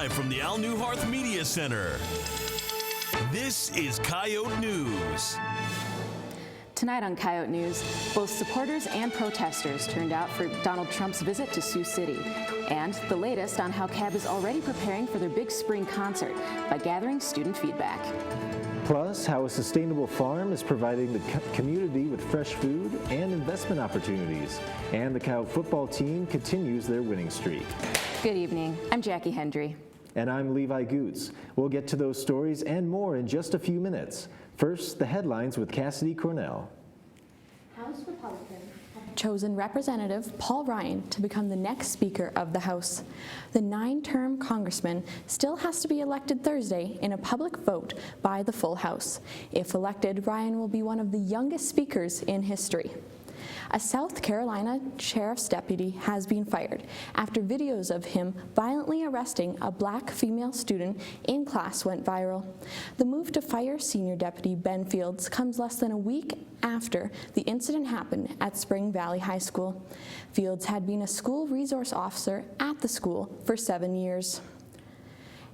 Live from the Al Newharth Media Center, this is Coyote News. Tonight on Coyote News, both supporters and protesters turned out for Donald Trump's visit to Sioux City. And the latest on how CAB is already preparing for their big spring concert by gathering student feedback. Plus, how a sustainable farm is providing the community with fresh food and investment opportunities. And the Coyote football team continues their winning streak. Good evening. I'm Jackie Hendry. And I'm Levi Goots. We'll get to those stories and more in just a few minutes. First, the headlines with Cassidy Cornell. House Republicans have chosen Representative Paul Ryan to become the next Speaker of the House. The 9-term congressman still has to be elected Thursday in a public vote by the full House. If elected, Ryan will be one of the youngest speakers in history. A South Carolina sheriff's deputy has been fired after videos of him violently arresting a black female student in class went viral. The move to fire senior deputy Ben Fields comes less than a week after the incident happened at Spring Valley High School. Fields had been a school resource officer at the school for 7 years.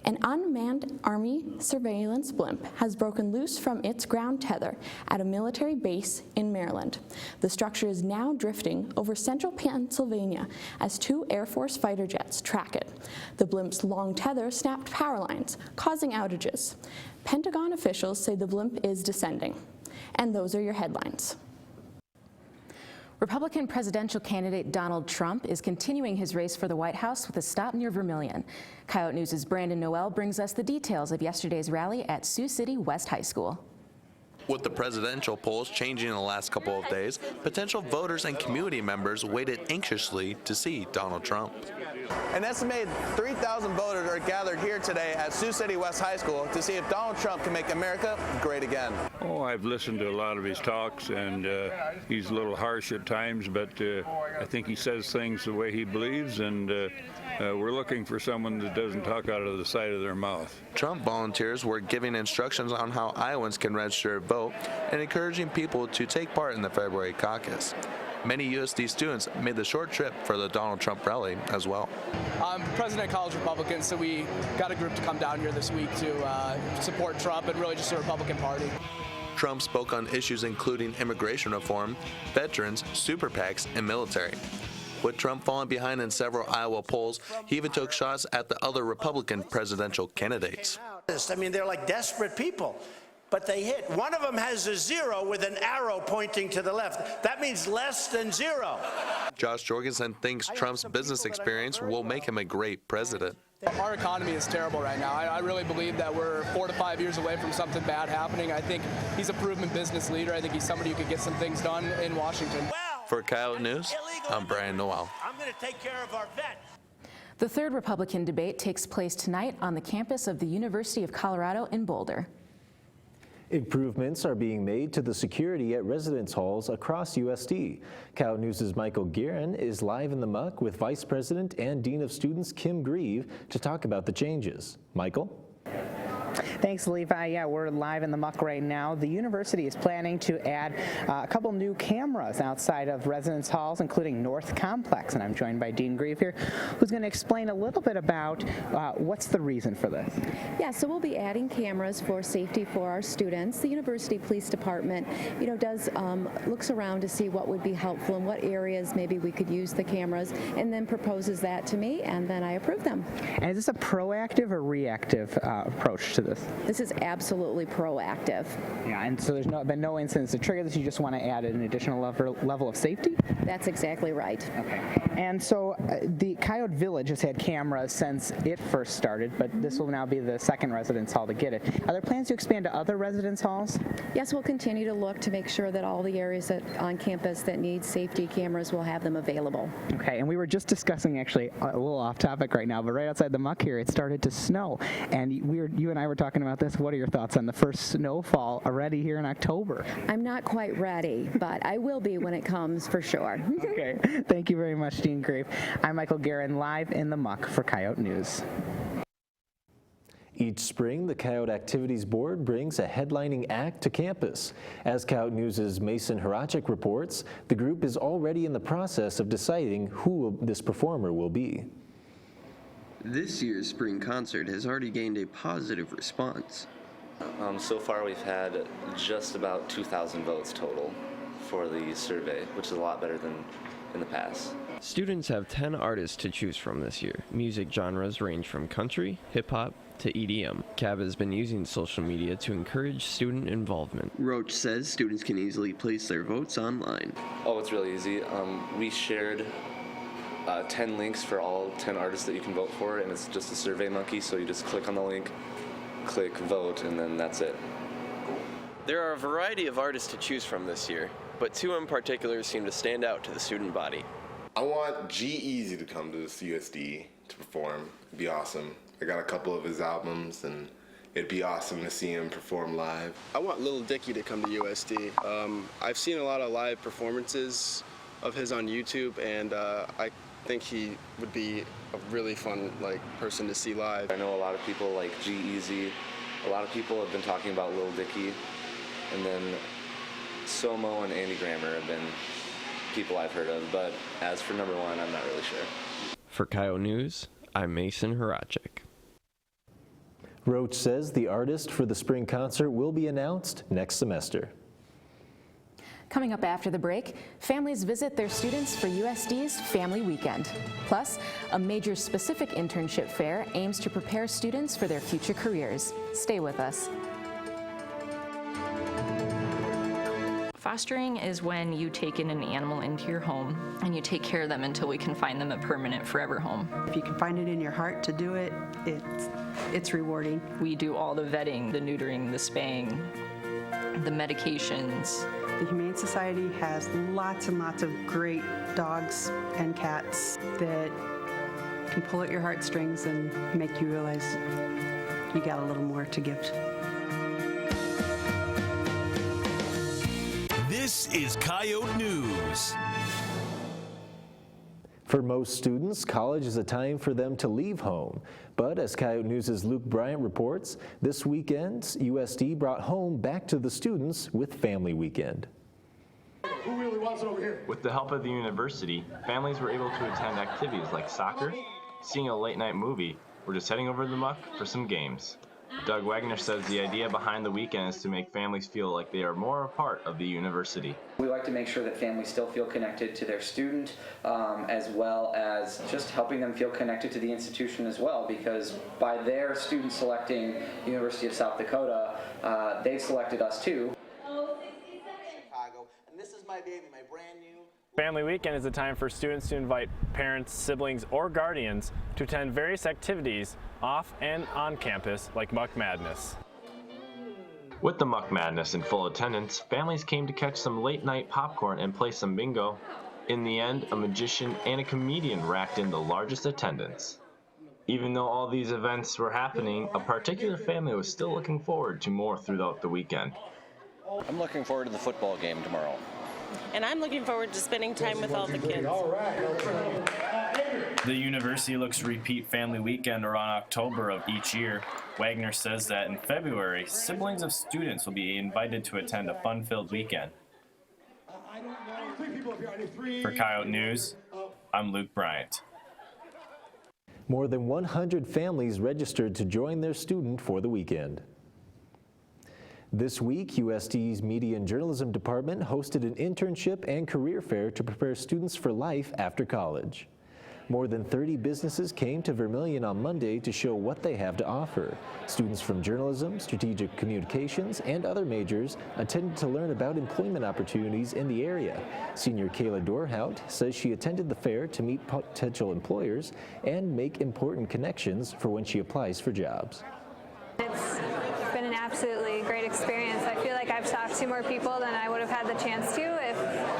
An unmanned Army surveillance blimp has broken loose from its ground tether at a military base in Maryland. The structure is now drifting over central Pennsylvania as 2 Air Force fighter jets track it. The blimp's long tether snapped power lines, causing outages. Pentagon officials say the blimp is descending. And those are your headlines. Republican presidential candidate Donald Trump is continuing his race for the White House with a stop near Vermilion. Coyote News' Brandon Noel brings us the details of yesterday's rally at Sioux City West High School. With the presidential polls changing in the last couple of days, potential voters and community members waited anxiously to see Donald Trump. An estimated 3,000 voters are gathered here today at Sioux City West High School to see if Donald Trump can make America great again. Oh, I've listened to a lot of his talks, and he's a little harsh at times, but I think he says things the way he believes, and we're looking for someone that doesn't talk out of the side of their mouth. Trump volunteers were giving instructions on how Iowans can register to vote and encouraging people to take part in the February caucus. Many USD students made the short trip for the Donald Trump rally as well. I'm president of College Republicans, so we got a group to come down here this week to support Trump and really just the Republican Party. Trump spoke on issues including immigration reform, veterans, super PACs, and military. With Trump falling behind in several Iowa polls, he even took shots at the other Republican presidential candidates. I mean, they're like desperate people, but they hit. One of them has a 0 with an arrow pointing to the left. That means less than 0. Josh Jorgensen thinks Trump's business experience will make him a great president. Our economy is terrible right now. I really believe that we're 4 to 5 years away from something bad happening. I think he's a proven business leader. I think he's somebody who could get some things done in Washington. For Coyote News, I'm Brian Noel. I'm going to take care of our vets. The third Republican debate takes place tonight on the campus of the University of Colorado in Boulder. Improvements are being made to the security at residence halls across USD. Coyote News' Michael Guerin is live in the muck with Vice President and Dean of Students Kim Grieve to talk about the changes. Michael? Thanks, Levi. Yeah, we're live in the muck right now. The university is planning to add a couple new cameras outside of residence halls, including North Complex. And I'm joined by Dean Grieve here, who's going to explain a little bit about what's the reason for this. Yeah, so we'll be adding cameras for safety for our students. The University Police Department, does looks around to see what would be helpful and what areas maybe we could use the cameras, and then proposes that to me, and then I approve them. And is this a proactive or reactive approach to this? This is absolutely proactive. Yeah, and so there's been no incidents to trigger this. You just want to add an additional level of safety? That's exactly right. Okay. And so the Coyote Village has had cameras since it first started, but this will now be the second residence hall to get it. Are there plans to expand to other residence halls? Yes, we'll continue to look to make sure that all the areas on campus that need safety cameras will have them available. Okay, and we were just discussing, actually, a little off topic right now, but right outside the muck here, it started to snow. And you and I were talking about this. What are your thoughts on the first snowfall already here in October? I'm not quite ready, but I will be when it comes for sure. Okay, thank you very much, Dean Grieve. I'm Michael Guerin, live in the muck for Coyote News. Each spring, the Coyote Activities Board brings a headlining act to campus. As Coyote News' Mason Horacek reports, the group is already in the process of deciding who this performer will be. This year's spring concert has already gained a positive response. So far we've had just about 2,000 votes total for the survey, which is a lot better than in the past. Students have 10 artists to choose from this year. Music genres range from country, hip-hop, to EDM. CAB has been using social media to encourage student involvement. Roach says students can easily place their votes online. Oh, it's really easy. We shared 10 links for all 10 artists that you can vote for, and it's just a Survey Monkey, so you just click on the link, click vote, and then that's it. There are a variety of artists to choose from this year, but two in particular seem to stand out to the student body. I want G-Eazy to come to the CUSD to perform. It'd be awesome. I got a couple of his albums, and it'd be awesome to see him perform live. I want Lil Dicky to come to USD. I've seen a lot of live performances of his on YouTube, and I think he would be a really fun person to see live. I know a lot of people like G-Eazy. A lot of people have been talking about Lil Dicky, and then Somo and Andy Grammer have been people I've heard of, but as for number one, I'm not really sure. For Coyote News, I'm Mason Horacek. Roach says the artist for the spring concert will be announced next semester. Coming up after the break, families visit their students for USD's Family Weekend. Plus, a major specific internship fair aims to prepare students for their future careers. Stay with us. Fostering is when you take in an animal into your home and you take care of them until we can find them a permanent forever home. If you can find it in your heart to do it, it's rewarding. We do all the vetting, the neutering, the spaying, the medications. The Humane Society has lots and lots of great dogs and cats that can pull at your heartstrings and make you realize you got a little more to give. This is Coyote News. For most students, college is a time for them to leave home. But as Coyote News' Luke Bryant reports, this weekend, USD brought home back to the students with Family Weekend. Who really wants it over here? With the help of the university, families were able to attend activities like soccer, seeing a late-night movie, or just heading over to the muck for some games. Doug Wagner says the idea behind the weekend is to make families feel like they are more a part of the university. We like to make sure that families still feel connected to their student, as well as just helping them feel connected to the institution as well, because by their students selecting University of South Dakota, they selected us too. And this is my baby, my brand new. Family Weekend is a time for students to invite parents, siblings, or guardians to attend various activities off and on campus, like Muck Madness. With the Muck Madness in full attendance, families came to catch some late-night popcorn and play some bingo. In the end, a magician and a comedian racked in the largest attendance. Even though all these events were happening, a particular family was still looking forward to more throughout the weekend. I'm looking forward to the football game tomorrow. And I'm looking forward to spending time with all the kids. The university looks to repeat Family Weekend around October of each year. Wagner says that in February, siblings of students will be invited to attend a fun-filled weekend. For Coyote News, I'm Luke Bryant. More than 100 families registered to join their student for the weekend. This week, USD's Media and Journalism Department hosted an internship and career fair to prepare students for life after college. More than 30 businesses came to Vermilion on Monday to show what they have to offer. Students from journalism, strategic communications, and other majors attended to learn about employment opportunities in the area. Senior Kayla Dorhout says she attended the fair to meet potential employers and make important connections for when she applies for jobs. It's been an absolutely great experience. I feel like I've talked to more people than I would have had the chance to if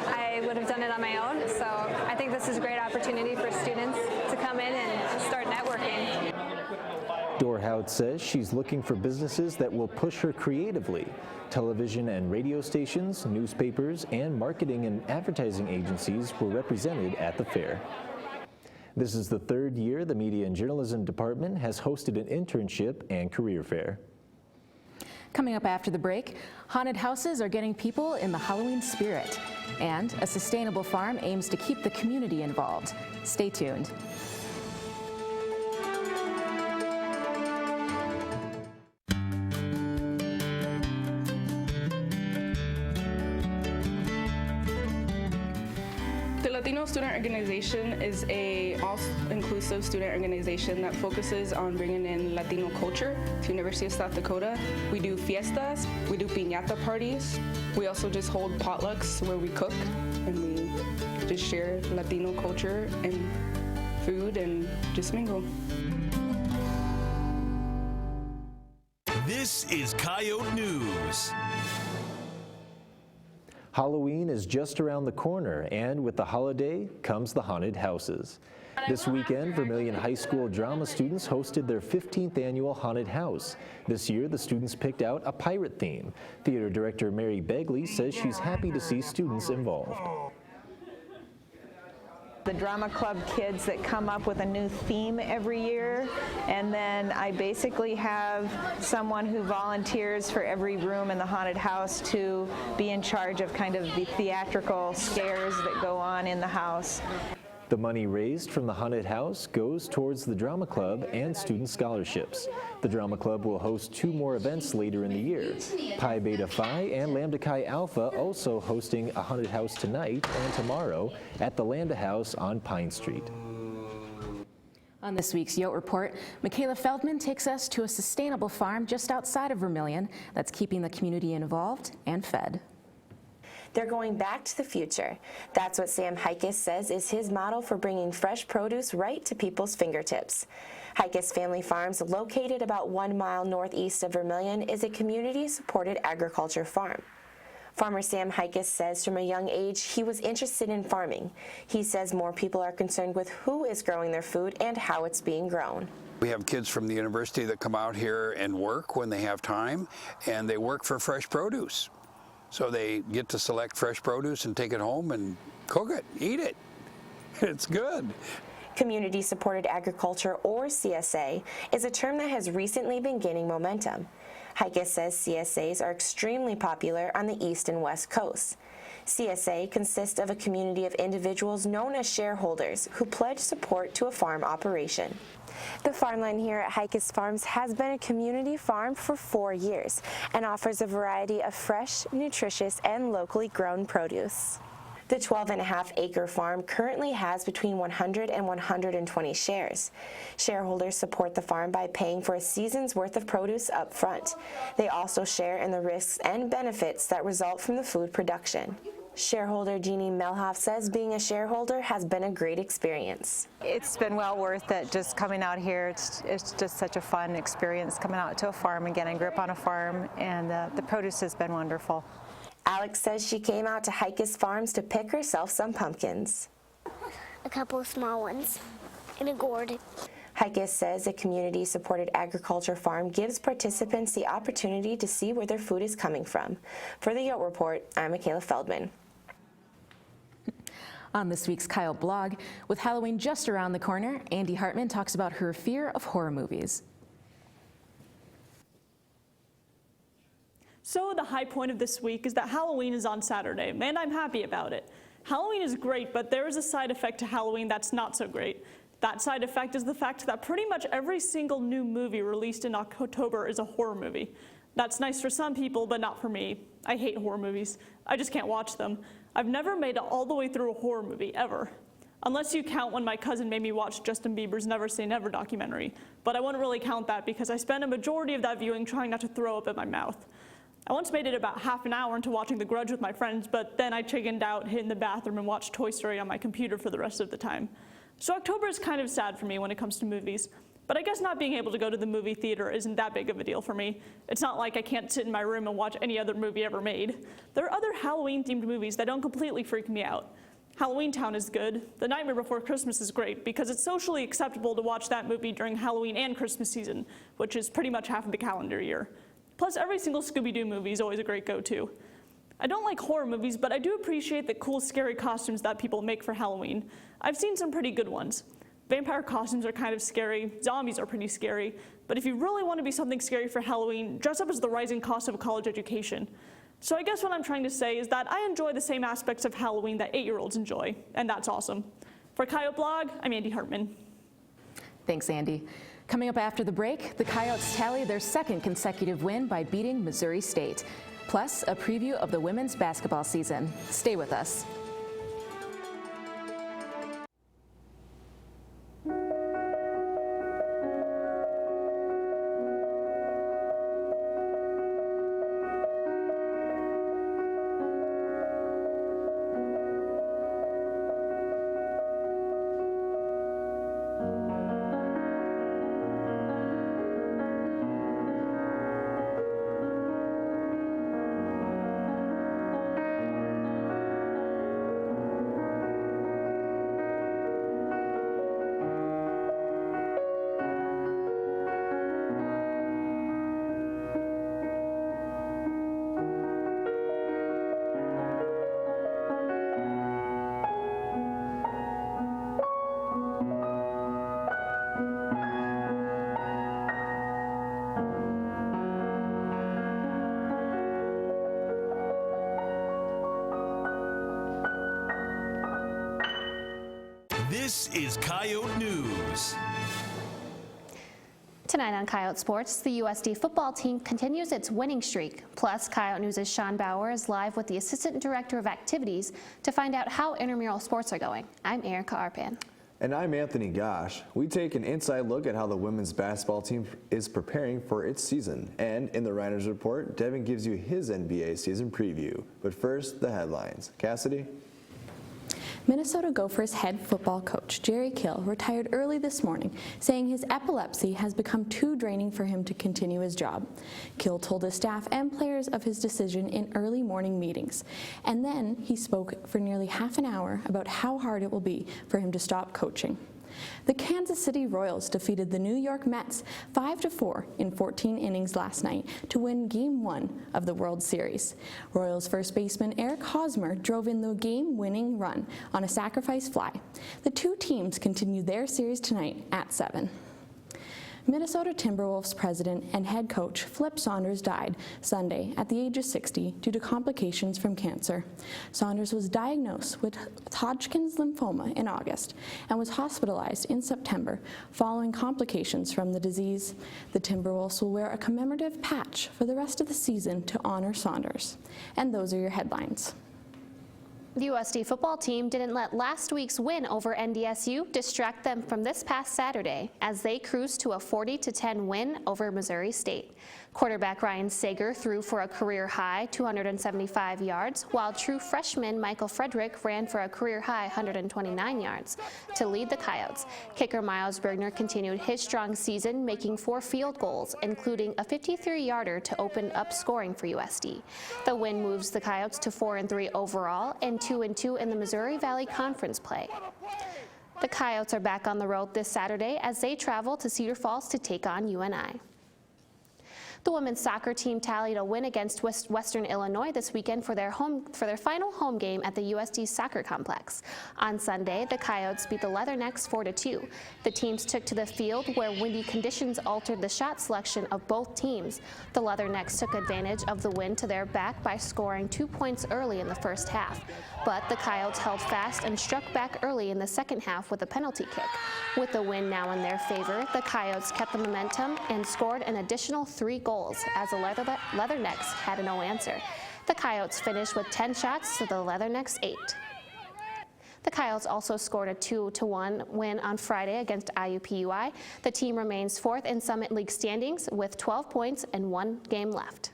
I would have done it on my own. So I think this is a great opportunity for students to come in and start networking. Dorhout says she's looking for businesses that will push her creatively. Television and radio stations, newspapers, and marketing and advertising agencies were represented at the fair. This is the third year the Media and Journalism Department has hosted an internship and career fair. Coming up after the break, haunted houses are getting people in the Halloween spirit, and a sustainable farm aims to keep the community involved. Stay tuned. Latino Student Organization is a all-inclusive student organization that focuses on bringing in Latino culture to University of South Dakota. We do fiestas, we do piñata parties. We also just hold potlucks where we cook and we just share Latino culture and food and just mingle. This is Coyote News. Halloween is just around the corner, and with the holiday comes the haunted houses. This weekend, Vermilion High School drama students hosted their 15th annual haunted house. This year, the students picked out a pirate theme. Theater director Mary Begley says she's happy to see students involved. The drama club kids that come up with a new theme every year, and then I basically have someone who volunteers for every room in the haunted house to be in charge of kind of the theatrical scares that go on in the house. The money raised from the haunted house goes towards the drama club and student scholarships. The drama club will host 2 more events later in the year. Pi Beta Phi and Lambda Chi Alpha also hosting a haunted house tonight and tomorrow at the Lambda House on Pine Street. On this week's Yote Report, Michaela Feldman takes us to a sustainable farm just outside of Vermilion that's keeping the community involved and fed. They're going back to the future. That's what Sam Heikes says is his model for bringing fresh produce right to people's fingertips. Heikes Family Farms, located about 1 mile northeast of Vermilion, is a community-supported agriculture farm. Farmer Sam Heikes says from a young age he was interested in farming. He says more people are concerned with who is growing their food and how it's being grown. We have kids from the university that come out here and work when they have time, and they work for fresh produce. So they get to select fresh produce and take it home and cook it, eat it. It's good. Community-supported agriculture, or CSA, is a term that has recently been gaining momentum. Heikes says CSAs are extremely popular on the east and west coasts. CSA consists of a community of individuals known as shareholders who pledge support to a farm operation. The farmland here at Heikes Farms has been a community farm for 4 years and offers a variety of fresh, nutritious, and locally grown produce. The 12.5-acre farm currently has between 100 and 120 shares. Shareholders support the farm by paying for a season's worth of produce up front. They also share in the risks and benefits that result from the food production. Shareholder Jeannie Melhoff says being a shareholder has been a great experience. It's been well worth it just coming out here. It's just such a fun experience coming out to a farm again. I grew up on a farm, and the produce has been wonderful. Alex says she came out to Heikes Farms to pick herself some pumpkins. A couple of small ones in a gourd. Heikes says a community-supported agriculture farm gives participants the opportunity to see where their food is coming from. For the Yote Report, I'm Michaela Feldman. On this week's Coyote blog, with Halloween just around the corner, Andy Hartman talks about her fear of horror movies. So the high point of this week is that Halloween is on Saturday, and I'm happy about it. Halloween is great, but there is a side effect to Halloween that's not so great. That side effect is the fact that pretty much every single new movie released in October is a horror movie. That's nice for some people, but not for me. I hate horror movies. I just can't watch them. I've never made it all the way through a horror movie, ever. Unless you count when my cousin made me watch Justin Bieber's Never Say Never documentary. But I wouldn't really count that because I spent a majority of that viewing trying not to throw up in my mouth. I once made it about half an hour into watching The Grudge with my friends, but then I chickened out, hid in the bathroom, and watched Toy Story on my computer for the rest of the time. So October is kind of sad for me when it comes to movies. But I guess not being able to go to the movie theater isn't that big of a deal for me. It's not like I can't sit in my room and watch any other movie ever made. There are other Halloween-themed movies that don't completely freak me out. Halloween Town is good. The Nightmare Before Christmas is great because it's socially acceptable to watch that movie during Halloween and Christmas season, which is pretty much half of the calendar year. Plus, every single Scooby-Doo movie is always a great go-to. I don't like horror movies, but I do appreciate the cool, scary costumes that people make for Halloween. I've seen some pretty good ones. Vampire costumes are kind of scary, zombies are pretty scary, but if you really want to be something scary for Halloween, dress up as the rising cost of college education. So I guess what I'm trying to say is that I enjoy the same aspects of Halloween that 8-year-olds enjoy, and that's awesome. For Coyote Blog, I'm Andy Hartman. Thanks, Andy. Coming up after the break, the Coyotes tally their second consecutive win by beating Missouri State. Plus, a preview of the women's basketball season. Stay with us. This is Coyote News. Tonight on Coyote Sports, the USD football team continues its winning streak. Plus, Coyote News' Sean Bauer is live with the Assistant Director of Activities to find out how intramural sports are going. I'm Erica Arpan. And I'm Anthony Gosh. We take an inside look at how the women's basketball team is preparing for its season. And in the Writers Report, Devin gives you his NBA season preview. But first, the headlines. Cassidy? Minnesota Gophers head football coach Jerry Kill retired early this morning, saying his epilepsy has become too draining for him to continue his job. Kill told his staff and players of his decision in early morning meetings, and then he spoke for nearly half an hour about how hard it will be for him to stop coaching. The Kansas City Royals defeated the New York Mets 5-4 in 14 innings last night to win Game 1 of the World Series. Royals first baseman Eric Hosmer drove in the game-winning run on a sacrifice fly. The two teams continue their series tonight at 7. Minnesota Timberwolves president and head coach Flip Saunders died Sunday at the age of 60 due to complications from cancer. Saunders was diagnosed with Hodgkin's lymphoma in August and was hospitalized in September following complications from the disease. The Timberwolves will wear a commemorative patch for the rest of the season to honor Saunders. And those are your headlines. The USD football team didn't let last week's win over NDSU distract them from this past Saturday as they cruised to a 40-10 win over Missouri State. Quarterback Ryan Sager threw for a career-high 275 yards, while true freshman Michael Frederick ran for a career-high 129 yards to lead the Coyotes. Kicker Miles Bergner continued his strong season, making 4 field goals, including a 53-yarder to open up scoring for USD. The win moves the Coyotes to 4-3 overall and 2-2 in the Missouri Valley Conference play. The Coyotes are back on the road this Saturday as they travel to Cedar Falls to take on UNI. The women's soccer team tallied a win against Western Illinois this weekend for their final home game at the USD Soccer Complex. On Sunday, the Coyotes beat the Leathernecks 4-2. The teams took to the field where windy conditions altered the shot selection of both teams. The Leathernecks took advantage of the wind to their back by scoring 2 points early in the first half. But the Coyotes held fast and struck back early in the second half with a penalty kick. With the win now in their favor, the Coyotes kept the momentum and scored an additional 3 goals as the Leathernecks had no answer. The Coyotes finished with 10 shots to the Leathernecks 8. The Coyotes also scored a 2-1 win on Friday against IUPUI. The team remains 4th in Summit League standings with 12 points and 1 game left.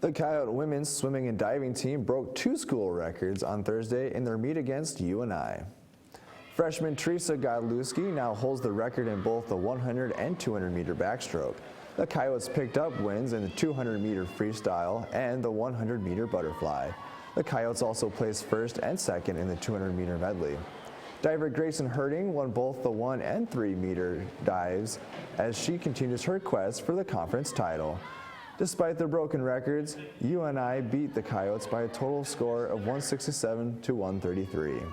The Coyote women's swimming and diving team broke 2 school records on Thursday in their meet against UNI. Freshman Teresa Godlewski now holds the record in both the 100 and 200 meter backstroke. The Coyotes picked up wins in the 200 meter freestyle and the 100 meter butterfly. The Coyotes also placed 1st and 2nd in the 200 meter medley. Diver Grayson Herding won both the 1 and 3 meter dives as she continues her quest for the conference title. Despite their broken records, UNI beat the Coyotes by a total score of 167-133.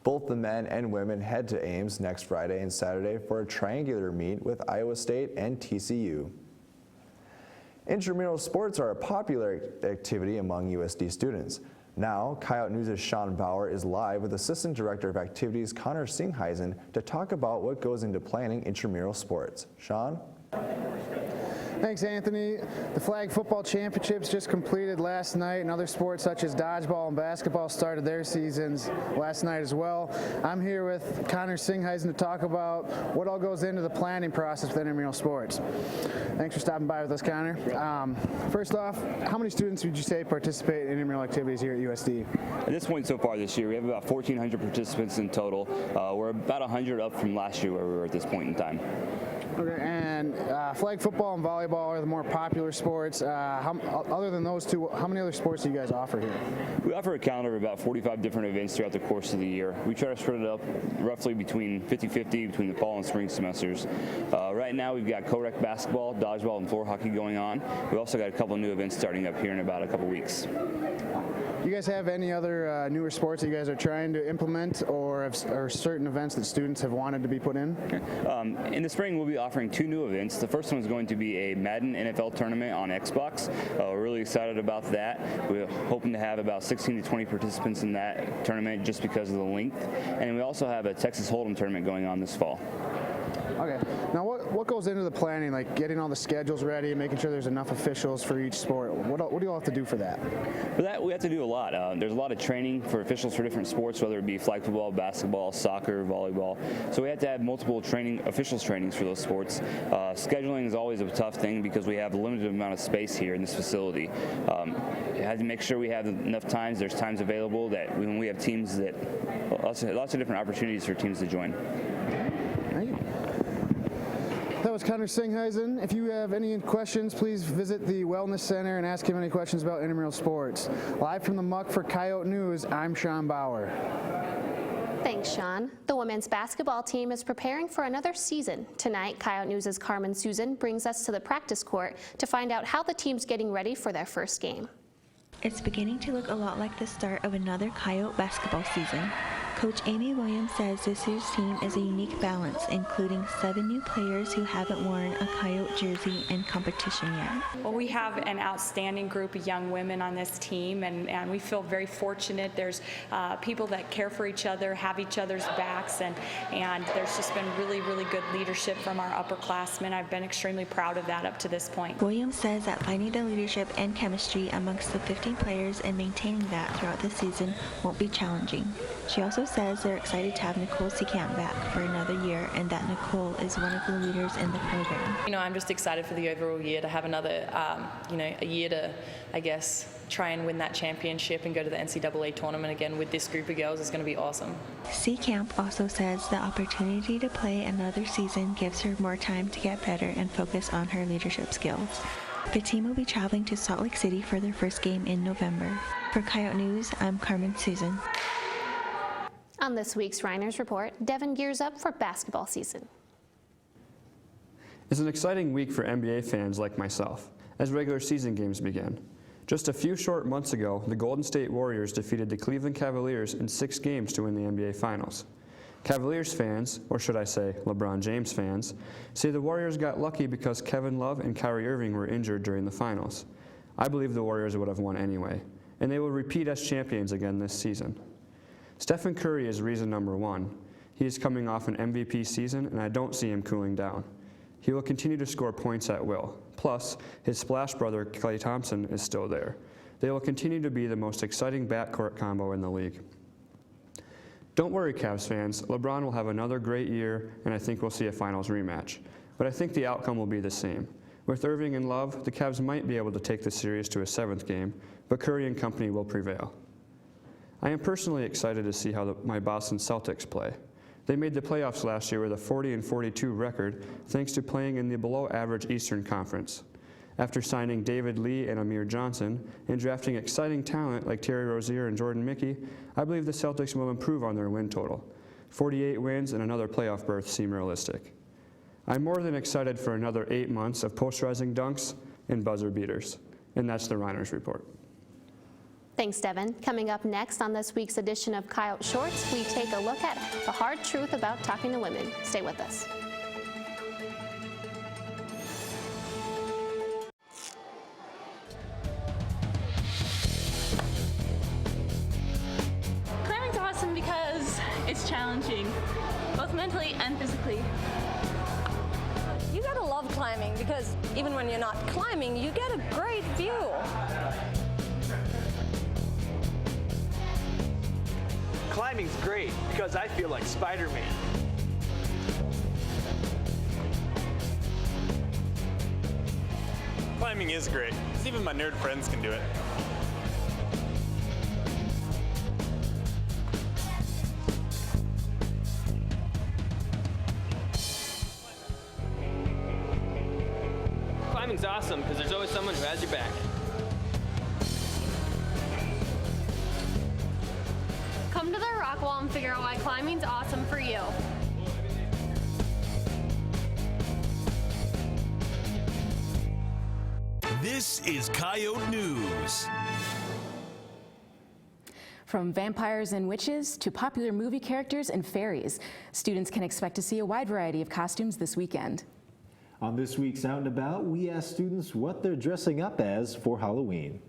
Both the men and women head to Ames next Friday and Saturday for a triangular meet with Iowa State and TCU. Intramural sports are a popular activity among USD students. Now, Coyote News' Sean Bauer is live with Assistant Director of Activities Connor Singheisen to talk about what goes into planning intramural sports. Sean? Thanks, Anthony. The Flag Football Championships just completed last night, and other sports such as dodgeball and basketball started their seasons last night as well. I'm here with Connor Singheisen to talk about what all goes into the planning process with intramural sports. Thanks for stopping by with us, Connor. First off, how many students would you say participate in intramural activities here at USD? At this point so far this year, we have about 1,400 participants in total. We're about 100 up from last year where we were at this point in time. Okay, and flag football and volleyball are the more popular sports. Other than those two, how many other sports do you guys offer here? We offer a calendar of about 45 different events throughout the course of the year. We try to spread it up roughly between 50-50 between the fall and spring semesters. Right now we've got co-rec basketball, dodgeball, and floor hockey going on. We also got a couple new events starting up here in about a couple weeks. You guys have any other newer sports that you guys are trying to implement, or certain events that students have wanted to be put in? In the spring, we'll be offering 2 new events. The first one is going to be a Madden NFL tournament on Xbox. We're really excited about that. We're hoping to have about 16 to 20 participants in that tournament just because of the length. And we also have a Texas Hold'em tournament going on this fall. Okay. Now, what goes into the planning, like getting all the schedules ready and making sure there's enough officials for each sport? What do you all have to do for that? For that, we have to do a lot. There's a lot of training for officials for different sports, whether it be flag football, basketball, soccer, volleyball. So we have to have multiple officials trainings for those sports. Scheduling is always a tough thing because we have a limited amount of space here in this facility. We have to make sure we have enough times. There's times available that when we have teams that lots of different opportunities for teams to join. Thank you. That was Connor Singhuisen. If you have any questions, please visit the Wellness Center and ask him any questions about intramural sports. Live from the Muck for Coyote News, I'm Sean Bauer. Thanks, Sean. The women's basketball team is preparing for another season. Tonight, Coyote News' Carmen Susan brings us to the practice court to find out how the team's getting ready for their first game. It's beginning to look a lot like the start of another Coyote basketball season. Coach Amy Williams says this year's team is a unique balance, including 7 new players who haven't worn a Coyote jersey in competition yet. Well, we have an outstanding group of young women on this team, and we feel very fortunate. There's people that care for each other, have each other's backs, and there's just been really, really good leadership from our upperclassmen. I've been extremely proud of that up to this point. Williams says that finding the leadership and chemistry amongst the 15 players and maintaining that throughout the season won't be challenging. She also says they're excited to have Nicole Seacamp back for another year and that Nicole is one of the leaders in the program. You know, I'm just excited for the overall year to have another, a year to, I guess, try and win that championship and go to the NCAA tournament again with this group of girls is going to be awesome. Seacamp also says the opportunity to play another season gives her more time to get better and focus on her leadership skills. The team will be traveling to Salt Lake City for their first game in November. For Coyote News, I'm Carmen Susan. On this week's Reiner's Report, Devin gears up for basketball season. It's an exciting week for NBA fans like myself, as regular season games begin. Just a few short months ago, the Golden State Warriors defeated the Cleveland Cavaliers in 6 games to win the NBA Finals. Cavaliers fans, or should I say LeBron James fans, say the Warriors got lucky because Kevin Love and Kyrie Irving were injured during the finals. I believe the Warriors would have won anyway, and they will repeat as champions again this season. Stephen Curry is reason number 1. He is coming off an MVP season, and I don't see him cooling down. He will continue to score points at will. Plus, his splash brother, Klay Thompson, is still there. They will continue to be the most exciting backcourt combo in the league. Don't worry, Cavs fans. LeBron will have another great year, and I think we'll see a finals rematch. But I think the outcome will be the same. With Irving and Love, the Cavs might be able to take the series to a 7th game, but Curry and company will prevail. I am personally excited to see how my Boston Celtics play. They made the playoffs last year with a 40-42 record thanks to playing in the below-average Eastern Conference. After signing David Lee and Amir Johnson and drafting exciting talent like Terry Rozier and Jordan Mickey, I believe the Celtics will improve on their win total. 48 wins and another playoff berth seem realistic. I'm more than excited for another 8 months of posterizing dunks and buzzer beaters. And that's the Reiner's Report. Thanks, Devin. Coming up next on this week's edition of Coyote Shorts, we take a look at the hard truth about talking to women. Stay with us. Climbing's awesome because it's challenging, both mentally and physically. You gotta love climbing because even when you're not climbing, you get a great view. Climbing's great because I feel like Spider-Man. Climbing is great, because even my nerd friends can do it. Climbing's awesome because there's always someone who has your back. Come to the rock wall and figure out why climbing's awesome for you. This is Coyote News. From vampires and witches to popular movie characters and fairies, students can expect to see a wide variety of costumes this weekend. On this week's Out and About, we asked students what they're dressing up as for Halloween.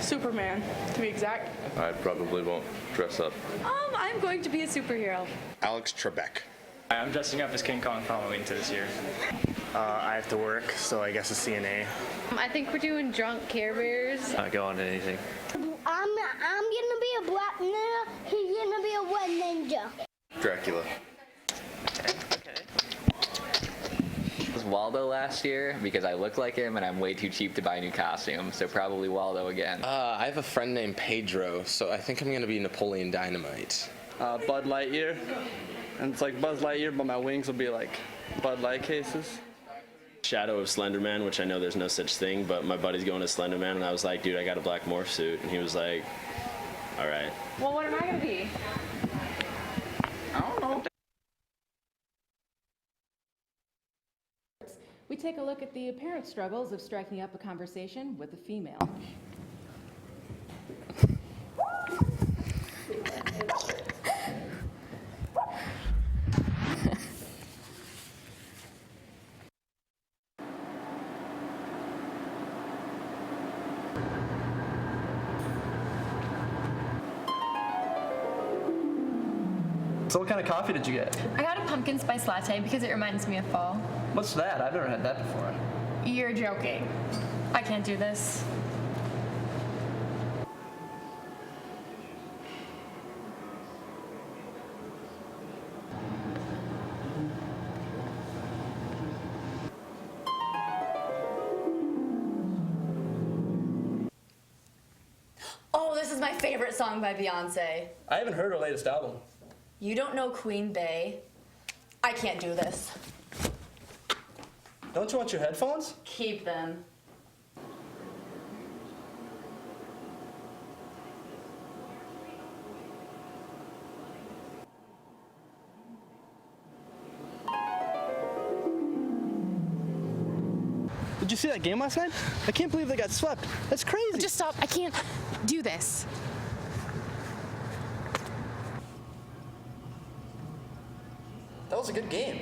Superman, to be exact. I probably won't dress up. I'm going to be a superhero. Alex Trebek. I'm dressing up as King Kong for Halloween this year. I have to work, so I guess a CNA. I think we're doing drunk Care Bears. Not going to anything. I'm gonna be a black ninja. He's gonna be a red ninja. Dracula. Was Waldo last year because I look like him and I'm way too cheap to buy a new costume, so probably Waldo again. I have a friend named Pedro, so I think I'm gonna be Napoleon Dynamite. Bud Lightyear. And it's like Buzz Lightyear, but my wings will be like Bud Light cases. Shadow of Slenderman, which I know there's no such thing, but my buddy's going to Slenderman, and I was like, dude, I got a black morph suit. And he was like, all right. Well, what am I going to be? I don't know. We take a look at the apparent struggles of striking up a conversation with a female. So what kind of coffee did you get? I got a pumpkin spice latte because it reminds me of fall. What's that? I've never had that before. You're joking. I can't do this. Oh, this is my favorite song by Beyonce. I haven't heard her latest album. You don't know Queen Bey? I can't do this. Don't you want your headphones? Keep them. Did you see that game last night? I can't believe they got swept. That's crazy. Just stop. I can't do this. That was a good game.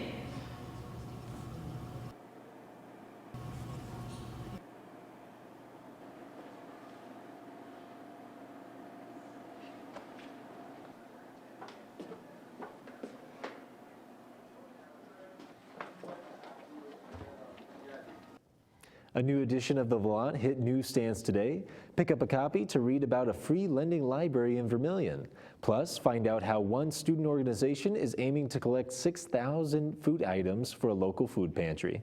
A new edition of The Volant hit newsstands today. Pick up a copy to read about a free lending library in Vermilion. Plus, find out how one student organization is aiming to collect 6,000 food items for a local food pantry.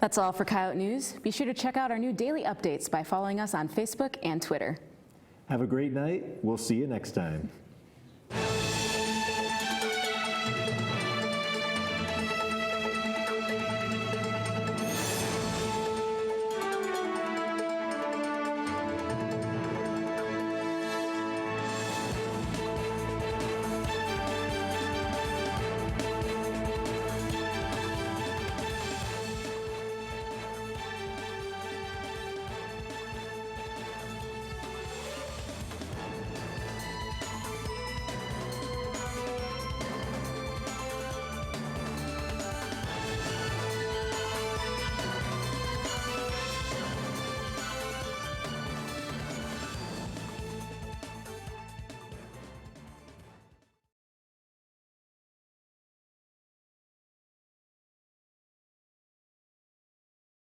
That's all for Coyote News. Be sure to check out our new daily updates by following us on Facebook and Twitter. Have a great night. We'll see you next time.